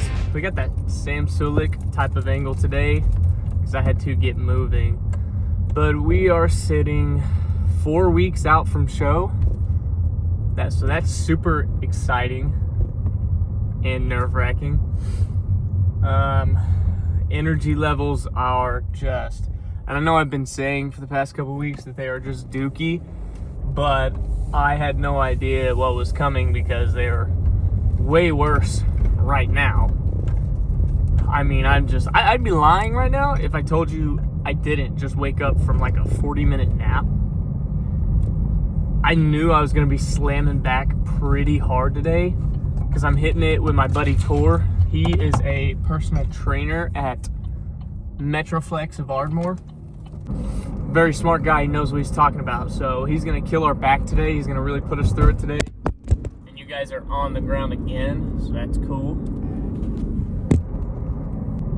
guys, we got that Sam Sulik type of angle today because I had to get moving. But we are sitting 4 weeks out from show. So that's super exciting and nerve-wracking. Energy levels are just, and I know I've been saying for the past couple weeks that they are just dookie, but I had no idea what was coming because they are way worse right now. I mean, I'd be lying right now if I told you I didn't just wake up from like a 40-minute nap. I knew I was going to be slamming back pretty hard today because I'm hitting it with my buddy Tor. He is a personal trainer at Metroflex of Ardmore. Very smart guy. He knows what he's talking about. So he's going to kill our back today. He's going to really put us through it today. And you guys are on the ground again, so that's cool.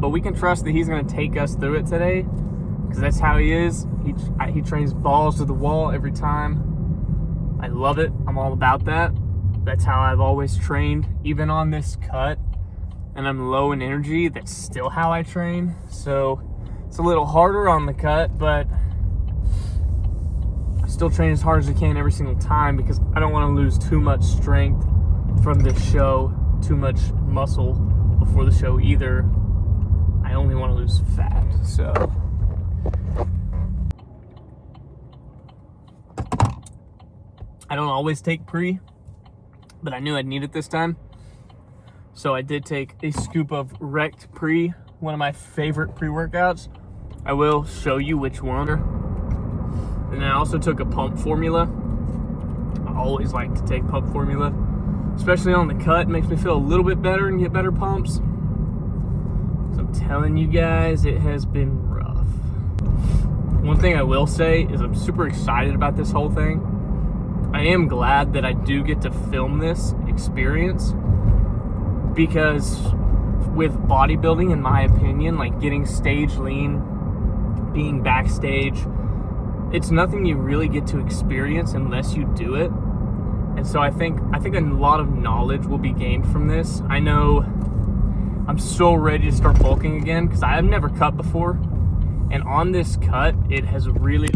But we can trust that he's going to take us through it today because that's how he is. He trains balls to the wall every time. I love it. I'm all about that. That's how I've always trained, even on this cut. And I'm low in energy. That's still how I train. So it's a little harder on the cut, but I still train as hard as I can every single time because I don't want to lose too much strength from this show, too much muscle before the show either. I only want to lose fat, so. I don't always take pre, but I knew I'd need it this time. So I did take a scoop of Rect Pre, one of my favorite pre-workouts. I will show you which one. And I also took a pump formula. I always like to take pump formula, especially on the cut. It makes me feel a little bit better and get better pumps. So I'm telling you guys, it has been rough. One thing I will say is I'm super excited about this whole thing. I am glad that I do get to film this experience because with bodybuilding, in my opinion, like getting stage lean, being backstage, it's nothing you really get to experience unless you do it. And so I think a lot of knowledge will be gained from this. I know I'm so ready to start bulking again because I've never cut before. And on this cut, it has really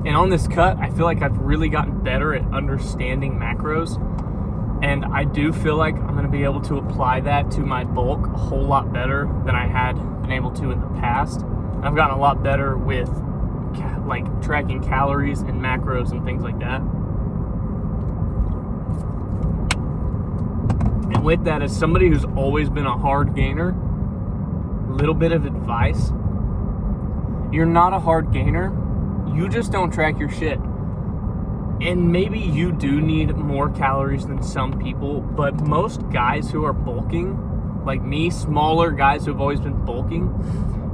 I feel like I've really gotten better at understanding macros. And I do feel like I'm going to be able to apply that to my bulk a whole lot better than I had been able to in the past. And I've gotten a lot better with like tracking calories and macros and things like that. And with that, as somebody who's always been a hard gainer, little bit of advice: you're not a hard gainer. You just don't track your shit. And maybe you do need more calories than some people, but most guys who are bulking, like me, smaller guys who have always been bulking,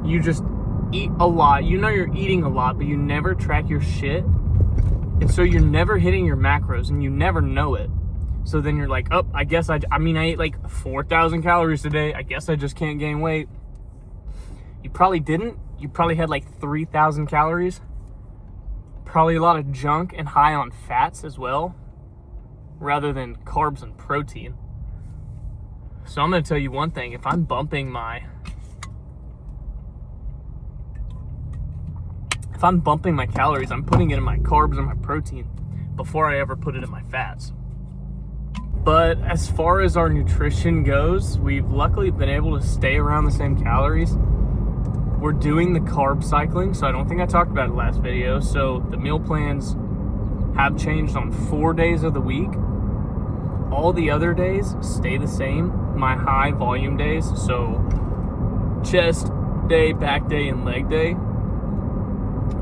you just eat a lot. You know you're eating a lot, but you never track your shit. And so you're never hitting your macros and you never know it. So then you're like, oh, I guess I ate like 4,000 calories today. I guess I just can't gain weight. You probably didn't. You probably had like 3,000 calories. Probably a lot of junk and high on fats as well, rather than carbs and protein. So I'm going to tell you one thing. If I'm bumping my calories, I'm putting it in my carbs and my protein before I ever put it in my fats. But as far as our nutrition goes, we've luckily been able to stay around the same calories. We're doing the carb cycling, so I don't think I talked about it last video. So the meal plans have changed on 4 days of the week. All the other days stay the same. My high volume days, so chest day, back day, and leg day.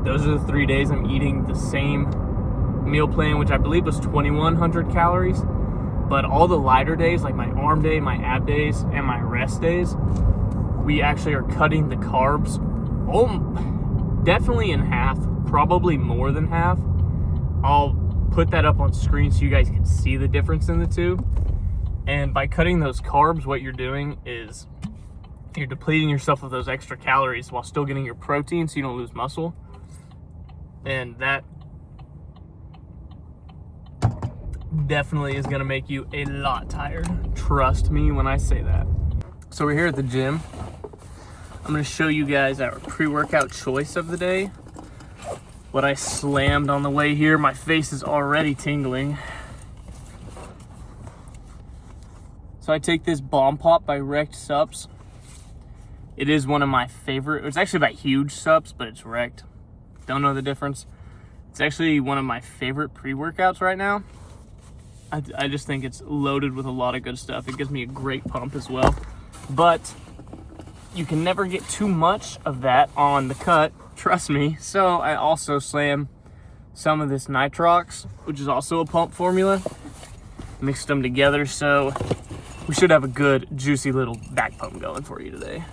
Those are the 3 days I'm eating the same meal plan, which I believe was 2,100 calories. But all the lighter days, like my arm day, my ab days, and my rest days, we actually are cutting the carbs definitely in half, probably more than half. I'll put that up on screen so you guys can see the difference in the two. And by cutting those carbs, what you're doing is you're depleting yourself of those extra calories while still getting your protein so you don't lose muscle. And definitely is gonna make you a lot tired. Trust me when I say that. So we're here at the gym. I'm gonna show you guys our pre-workout choice of the day. What I slammed on the way here. My face is already tingling. So I take this Bomb Pop by Wrecked Sups. It is one of my favorite. It's actually by Huge Sups, but it's Wrecked. Don't know the difference. It's actually one of my favorite pre-workouts right now. I just think it's loaded with a lot of good stuff. It gives me a great pump as well. But you can never get too much of that on the cut, trust me. So I also slam some of this Nitrox, which is also a pump formula. Mixed them together, so we should have a good, juicy little back pump going for you today.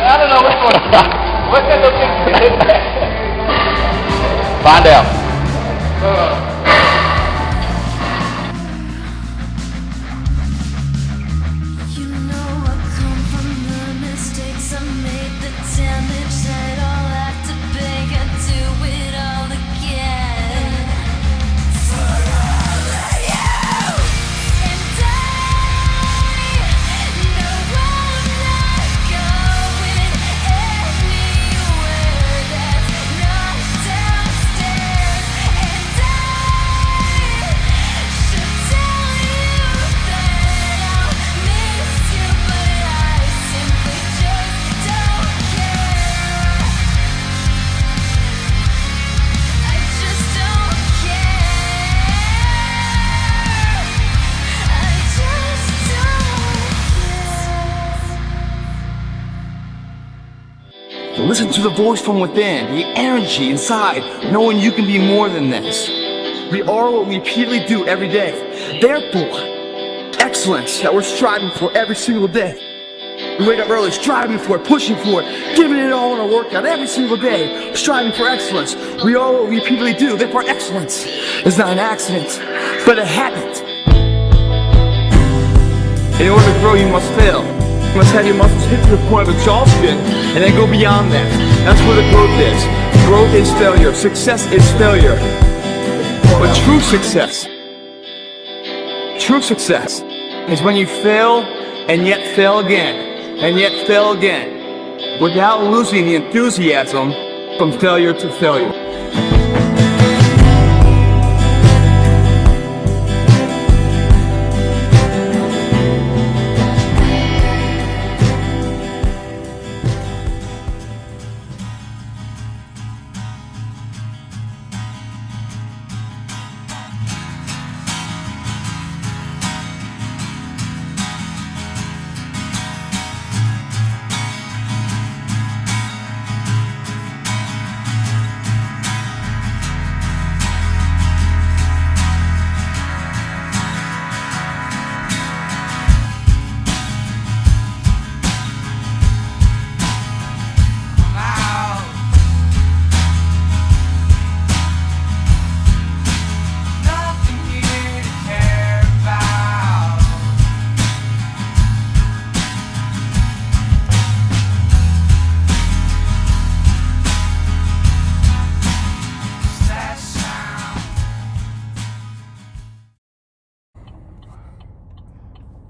I don't know what's going on. Look at the thing. Find out. You know I come from the mistakes I made, the damage that I'll have to pay. I do it all again. For all of you. And I know I'm not going anywhere that's not downstairs. And I should tell you that I'll miss you, but I simply just don't care. I just don't care. I just don't care. So listen to the voice from within, the energy inside, knowing you can be more than this. We are what we repeatedly do every day. Therefore, excellence that we're striving for every single day. We wake up early, striving for it, pushing for it, giving it all in our workout every single day, striving for excellence. We are what we repeatedly do. Therefore, excellence is not an accident, but a habit. In order to grow, you must fail. You must have your muscles hit to the point of exhaustion and then go beyond that. That's where the growth is. Growth is failure. Success is failure. But true success is when you fail and yet fail again and yet fail again without losing the enthusiasm from failure to failure.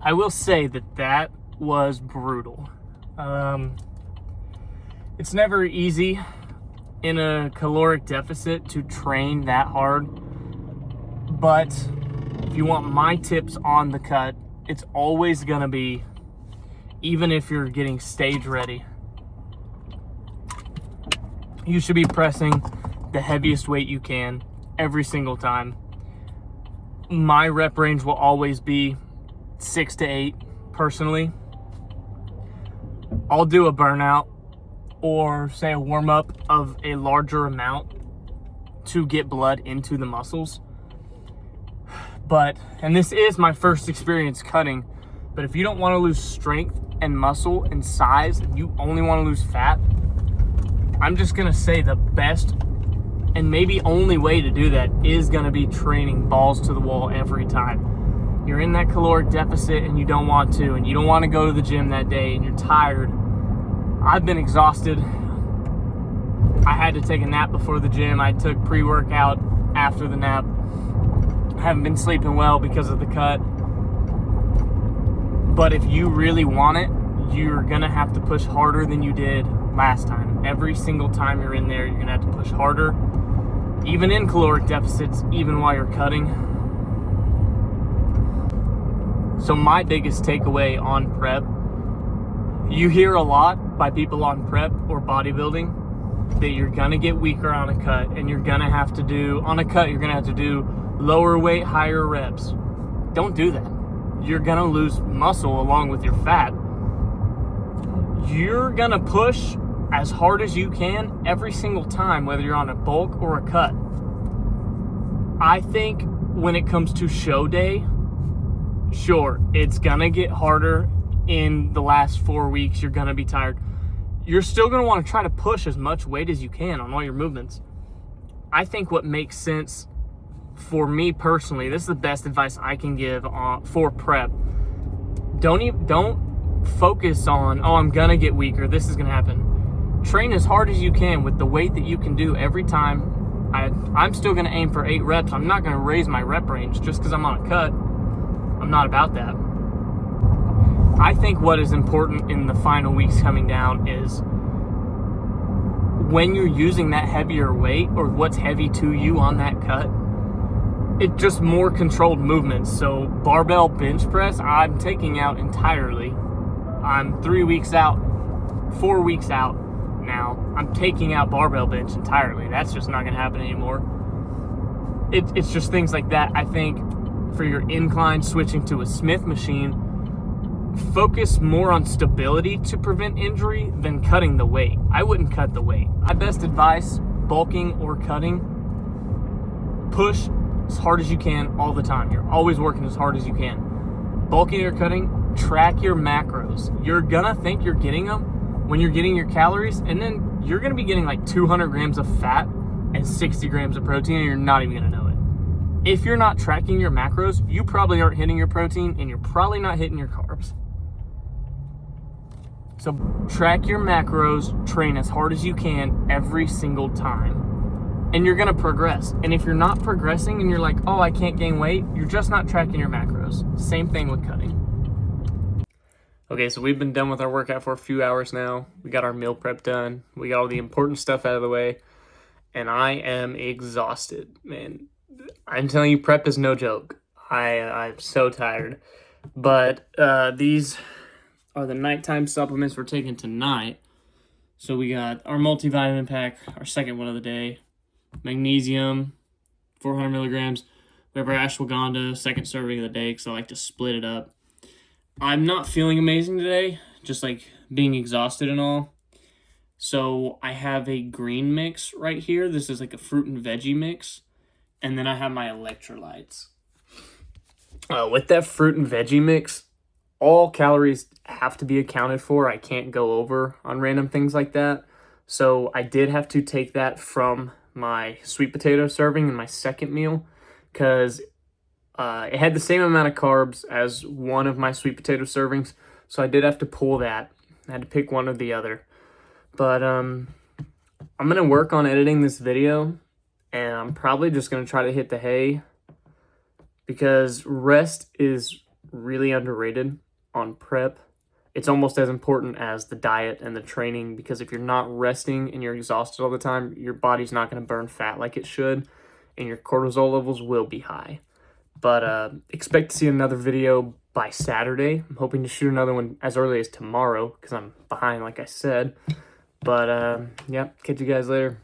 I will say that that was brutal. It's never easy in a caloric deficit to train that hard, but if you want my tips on the cut, it's always gonna be, even if you're getting stage ready, you should be pressing the heaviest weight you can every single time. My rep range will always be 6 to 8 personally. I'll do a burnout or say a warm-up of a larger amount to get blood into the muscles. But, and this is my first experience cutting, but if you don't want to lose strength and muscle and size, and you only want to lose fat, I'm just gonna say the best and maybe only way to do that is gonna be training balls to the wall every time. You're in that caloric deficit and you don't want to, and you don't want to go to the gym that day and you're tired. I've been exhausted. I had to take a nap before the gym. I took pre-workout after the nap. I haven't been sleeping well because of the cut. But if you really want it, you're gonna have to push harder than you did last time. Every single time you're in there, you're gonna have to push harder, even in caloric deficits, even while you're cutting. So my biggest takeaway on prep, you hear a lot by people on prep or bodybuilding that you're gonna get weaker on a cut, and you're gonna have to do, on a cut, you're gonna have to do lower weight, higher reps. Don't do that. You're gonna lose muscle along with your fat. You're gonna push as hard as you can every single time, whether you're on a bulk or a cut. I think when it comes to show day, sure, it's gonna get harder in the last 4 weeks. You're gonna be tired. You're still gonna wanna try to push as much weight as you can on all your movements. I think what makes sense for me personally, this is the best advice I can give for prep. Don't focus on, oh, I'm gonna get weaker, this is gonna happen. Train as hard as you can with the weight that you can do every time. I'm still gonna aim for 8 reps. I'm not gonna raise my rep range just because I'm on a cut. I'm not about that. I think what is important in the final weeks coming down is when you're using that heavier weight, or what's heavy to you on that cut, it's just more controlled movements. So barbell bench press, I'm taking out entirely. I'm 3 weeks out, 4 weeks out now. I'm taking out barbell bench entirely. That's just not gonna happen anymore. It's just things like that. I think for your incline, switching to a Smith machine, focus more on stability to prevent injury than cutting the weight. I wouldn't cut the weight. My best advice, bulking or cutting, push as hard as you can all the time. You're always working as hard as you can. Bulking or cutting, track your macros. You're gonna think you're getting them when you're getting your calories, and then you're gonna be getting like 200 grams of fat and 60 grams of protein, and you're not even gonna know it. If you're not tracking your macros, you probably aren't hitting your protein, and you're probably not hitting your carbs. So track your macros, train as hard as you can every single time, and you're gonna progress. And if you're not progressing and you're like, oh, I can't gain weight, you're just not tracking your macros. Same thing with cutting. Okay, so we've been done with our workout for a few hours now. We got our meal prep done. We got all the important stuff out of the way, and I am exhausted, man. I'm telling you, prep is no joke. I'm so tired. But these are the nighttime supplements we're taking tonight. So we got our multivitamin pack, our second one of the day, magnesium, 400 milligrams. We have our ashwagandha, second serving of the day, because I like to split it up. I'm not feeling amazing today, just like being exhausted and all. So I have a green mix right here. This is like a fruit and veggie mix. And then I have my electrolytes. With that fruit and veggie mix, all calories have to be accounted for. I can't go over on random things like that. So I did have to take that from my sweet potato serving in my second meal, because it had the same amount of carbs as one of my sweet potato servings. So I did have to pull that. I had to pick one or the other. But I'm going to work on editing this video, and I'm probably just going to try to hit the hay, because rest is really underrated on prep. It's almost as important as the diet and the training, because if you're not resting and you're exhausted all the time, your body's not going to burn fat like it should, and your cortisol levels will be high. But expect to see another video by Saturday. I'm hoping to shoot another one as early as tomorrow because I'm behind, like I said. But yeah, catch you guys later.